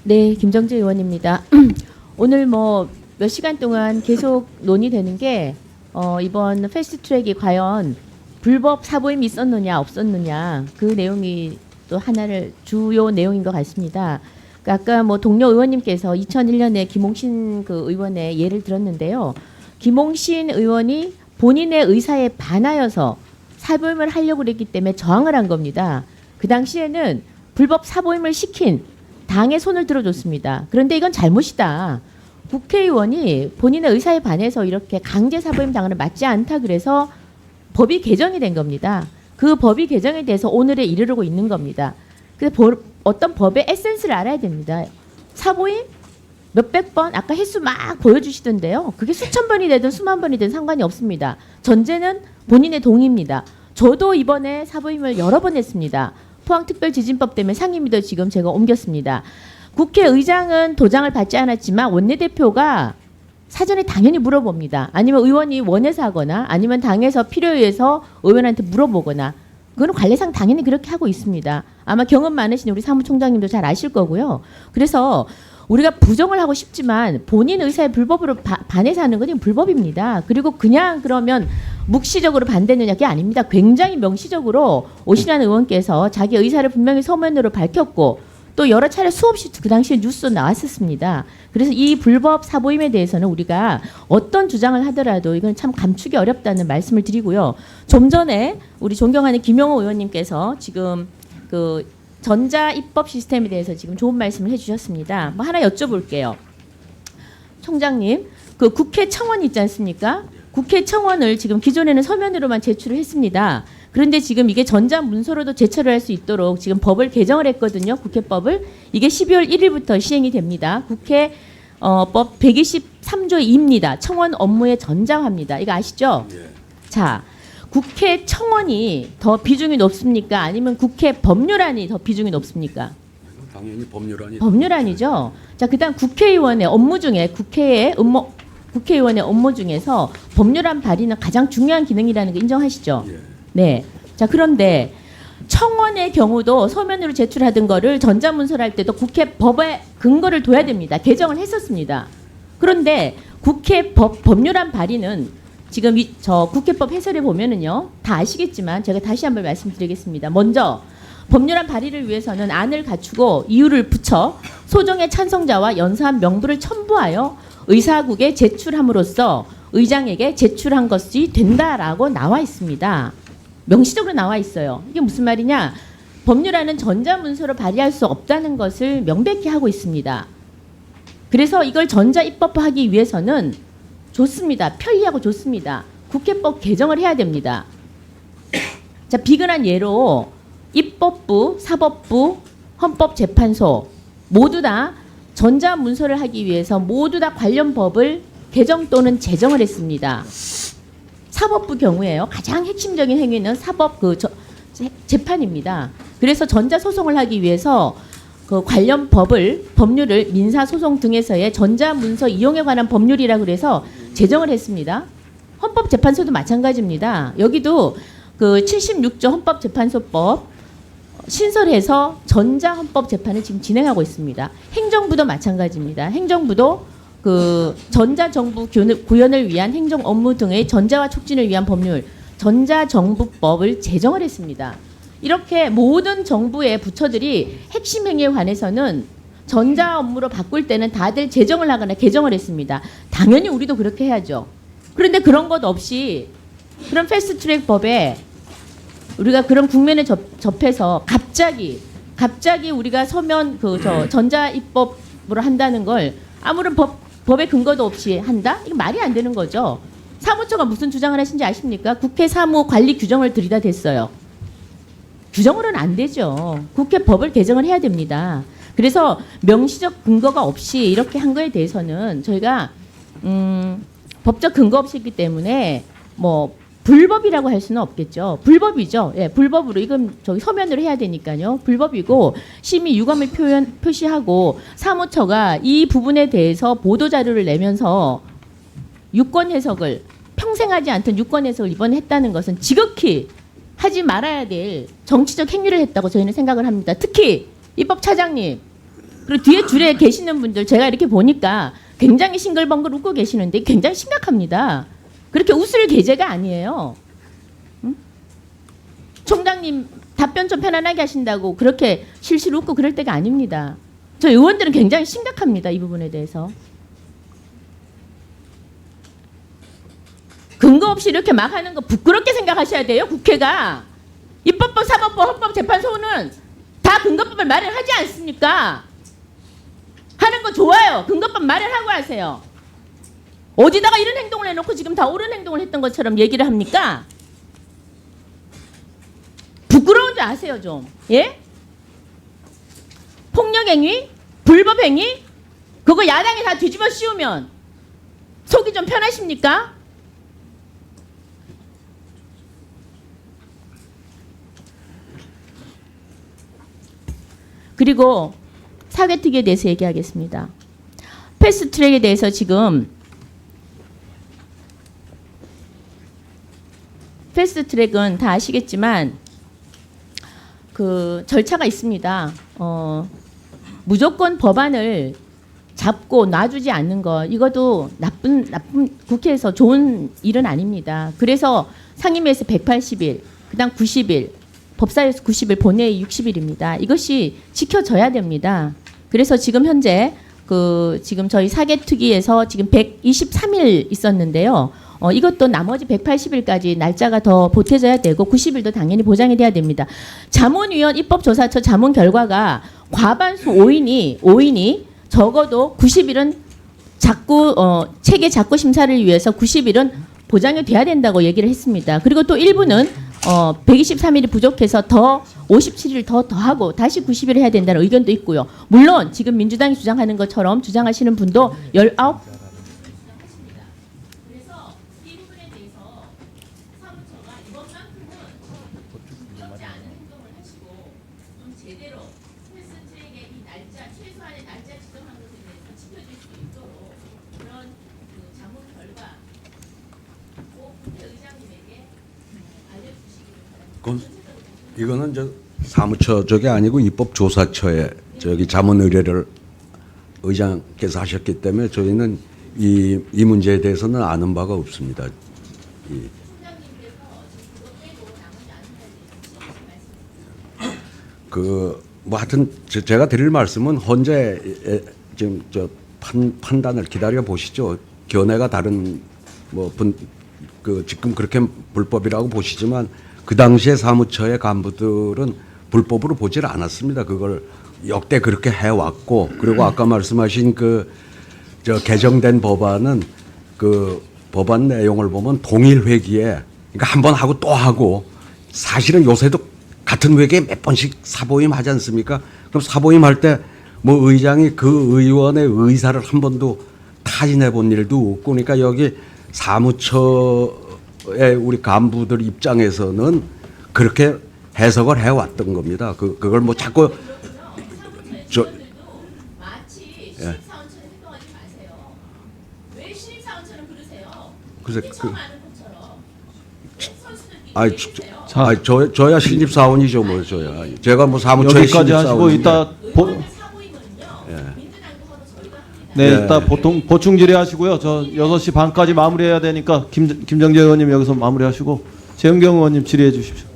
네, 김정재 의원입니다. 오늘 뭐 몇 시간 동안 계속 논의되는 게 이번 패스트트랙이 과연 불법 사보임이 있었느냐 없었느냐 그 내용이 또 하나를 주요 내용인 것 같습니다. 그러니까 아까 뭐 동료 의원님께서 2001년에 김홍신 그 의원의 예를 들었는데요. 김홍신 의원이 본인의 의사에 반하여서 사보임을 하려고 그랬기 때문에 저항을 한 겁니다. 그 당시에는 불법 사보임을 시킨 당의 손을 들어줬습니다. 그런데 이건 잘못이다. 국회의원이 본인의 의사에 반해서 이렇게 강제 사보임 당하는 맞지 않다 그래서 법이 개정이 된 겁니다. 그 법이 개정에 대해서 오늘에 이르르고 있는 겁니다. 그래서 어떤 법의 에센스를 알아야 됩니다. 사보임 몇백 번 아까 횟수 막 보여주시던데요. 그게 수천 번이 되든 수만 번이 되든 상관이 없습니다. 전제는 본인의 동의입니다. 저도 이번에 사보임을 여러 번 했습니다. 포항특별지진법 때문에 상임위도 지금 제가 옮겼습니다. 국회의장은 도장을 받지 않았지만 원내대표가 사전에 당연히 물어봅니다. 아니면 의원이 원해서 하거나 아니면 당에서 필요에 의해서 의원한테 물어보거나 그거는 관례상 당연히 그렇게 하고 있습니다. 아마 경험 많으신 우리 사무총장님도 잘 아실 거고요. 그래서 우리가 부정을 하고 싶지만 본인 의사에 불법으로 반해서 하는 건 불법입니다. 그리고 그냥 그러면 묵시적으로 반대느냐 그게 아닙니다. 굉장히 명시적으로 오신환 의원께서 자기 의사를 분명히 서면으로 밝혔고 또 여러 차례 수없이 그 당시에 뉴스 나왔었습니다. 그래서 이 불법 사보임에 대해서는 우리가 어떤 주장을 하더라도 이건 참 감추기 어렵다는 말씀을 드리고요. 좀 전에 우리 존경하는 김영호 의원님께서 지금 그 전자 입법 시스템에 대해서 지금 좋은 말씀을 해주셨습니다. 뭐 하나 여쭤볼게요. 총장님, 그 국회 청원 있지 않습니까? 국회 청원을 지금 기존에는 서면으로만 제출을 했습니다. 그런데 지금 이게 전자문서로도 제출을 할 수 있도록 지금 법을 개정을 했거든요. 국회법을. 이게 12월 1일부터 시행이 됩니다. 국회 법 123조 2입니다. 청원 업무의 전자화입니다. 이거 아시죠? 예. 자, 국회 청원이 더 비중이 높습니까? 아니면 국회 법률안이 더 비중이 높습니까? 당연히 법률안이. 법률안이죠. 자, 그다음 국회의원의 업무 중에 국회의원의 업무 중에서 법률안 발의는 가장 중요한 기능이라는 거 인정하시죠? 예. 네. 자, 그런데 청원의 경우도 서면으로 제출하던 거를 전자문서로 할 때도 국회 법에 근거를 둬야 됩니다. 개정을 했었습니다. 그런데 국회 법률안 발의는 지금 저 국회법 해설에 보면은요. 다 아시겠지만 제가 다시 한번 말씀드리겠습니다. 먼저 법률안 발의를 위해서는 안을 갖추고 이유를 붙여 소정의 찬성자와 연사한 명부를 첨부하여 의사국에 제출함으로써 의장에게 제출한 것이 된다라고 나와 있습니다. 명시적으로 나와 있어요. 이게 무슨 말이냐? 법률안은 전자문서로 발의할 수 없다는 것을 명백히 하고 있습니다. 그래서 이걸 전자 입법화하기 위해서는 좋습니다. 편리하고 좋습니다. 국회법 개정을 해야 됩니다. 자, 비근한 예로 입법부, 사법부, 헌법재판소 모두 다 전자문서를 하기 위해서 모두 다 관련 법을 개정 또는 제정을 했습니다. 사법부 경우에요. 가장 핵심적인 행위는 사법 재판입니다. 그래서 전자소송을 하기 위해서 그 관련 법률을 민사소송 등에서의 전자문서 이용에 관한 법률이라 그래서 제정을 했습니다. 헌법재판소도 마찬가지입니다. 여기도 그 76조 헌법재판소법 신설해서 전자헌법재판을 지금 진행하고 있습니다. 행정부도 마찬가지입니다. 행정부도 그 전자정부 구현을 위한 행정 업무 등의 전자화 촉진을 위한 법률 전자정부법을 제정을 했습니다. 이렇게 모든 정부의 부처들이 핵심 행위에 관해서는 전자 업무로 바꿀 때는 다들 제정을 하거나 개정을 했습니다. 당연히 우리도 그렇게 해야죠. 그런데 그런 것 없이 그런 패스트트랙 법에 우리가 그런 국면에 접해서 갑자기 우리가 서면 전자 입법으로 한다는 걸 아무런 법의 근거도 없이 한다? 이거 말이 안 되는 거죠. 사무처가 무슨 주장을 하신지 아십니까? 국회 사무 관리 규정을 들이다 댔어요. 규정으로는 안 되죠. 국회 법을 개정을 해야 됩니다. 그래서 명시적 근거가 없이 이렇게 한 거에 대해서는 저희가 법적 근거 없이 했기 때문에 뭐 불법이라고 할 수는 없겠죠. 불법이죠. 예, 불법으로 이건 저기 서면으로 해야 되니까요. 불법이고 심의 유감을 표시하고 사무처가 이 부분에 대해서 보도 자료를 내면서 유권 해석을 평생 하지 않던 유권 해석을 이번에 했다는 것은 지극히 하지 말아야 될 정치적 행위를 했다고 저희는 생각을 합니다. 특히 입법 차장님 그리고 뒤에 줄에 계시는 분들 제가 이렇게 보니까 굉장히 싱글벙글 웃고 계시는데 굉장히 심각합니다. 그렇게 웃을 계제가 아니에요. 응? 총장님 답변 좀 편안하게 하신다고 그렇게 실실 웃고 그럴 때가 아닙니다. 저 의원들은 굉장히 심각합니다. 이 부분에 대해서. 근거 없이 이렇게 막 하는 거 부끄럽게 생각하셔야 돼요. 국회가. 입법법, 사법법, 헌법재판소는 다 근거법을 마련하지 않습니까? 하는 거 좋아요. 근거법 마련하고 하세요. 어디다가 이런 행동을 해놓고 지금 다 옳은 행동을 했던 것처럼 얘기를 합니까? 부끄러운 줄 아세요 좀. 예? 폭력행위? 불법행위? 그거 야당이 다 뒤집어 씌우면 속이 좀 편하십니까? 그리고 사개특위에 대해서 얘기하겠습니다. 패스트트랙에 대해서 지금 패스트트랙은 다 아시겠지만 그 절차가 있습니다. 무조건 법안을 잡고 놔주지 않는 거 이것도 나쁜 국회에서 좋은 일은 아닙니다. 그래서 상임위에서 180일, 그다음 90일, 법사위에서 90일, 본회의 60일입니다. 이것이 지켜져야 됩니다. 그래서 지금 현재 지금 저희 사개특위에서 지금 123일 있었는데요. 이것도 나머지 180일까지 날짜가 더 보태져야 되고 90일도 당연히 보장이 돼야 됩니다. 자문위원 입법조사처 자문 결과가 과반수 5인이 적어도 90일은 체계 작고 심사를 위해서 90일은 보장이 돼야 된다고 얘기를 했습니다. 그리고 또 일부는 123일이 부족해서 더 57일 더하고 다시 90일 해야 된다는 의견도 있고요. 물론 지금 민주당이 주장하는 것처럼 주장하시는 분도 19 그래서 이 부분에 대해서 사무처가 이번만큼은 부끄럽지 않은 행동을 하시고 좀 제대로 패스트트랙의 이 날짜 최소한의 날짜 지정한 것에 대해서 지켜질 수 있도록 그런 자문 결과 꼭 국회의장님에게 알려주시기를 바랍니다. 이거는 저 사무처 쪽이 아니고 입법조사처에 저기 자문 의뢰를 의장께서 하셨기 때문에 저희는 이 문제에 대해서는 아는 바가 없습니다. 뭐 하여튼 제가 드릴 말씀은 헌재 지금 저 판단을 기다려 보시죠. 견해가 다른 지금 그렇게 불법이라고 보시지만 그 당시에 사무처의 간부들은 불법으로 보질 않았습니다. 그걸 역대 그렇게 해왔고, 그리고 아까 말씀하신 개정된 법안은 그 법안 내용을 보면 동일 회기에, 그러니까 한 번 하고 또 하고, 사실은 요새도 같은 회기에 몇 번씩 사보임 하지 않습니까? 그럼 사보임 할 때 뭐 의장이 그 의원의 의사를 한 번도 타진해 본 일도 없고, 그러니까 여기 사무처의 우리 간부들 입장에서는 그렇게 해석을 해왔던 겁니다. 그걸 뭐 자꾸 마치 신입사원처럼 행동하지 마세요. 왜 신입사원처럼 그러세요? 글쎄, 처음 아는 것처럼. 선수들끼리 저야 신입사원이죠, 뭐 저야. 제가 뭐 사무처에 여기까지 하시고 이따 이따 보충 질의하시고요. 저 6시 반까지 마무리해야 되니까 김정재 의원님 여기서 마무리하시고 재은경 의원님 질의해 주십시오.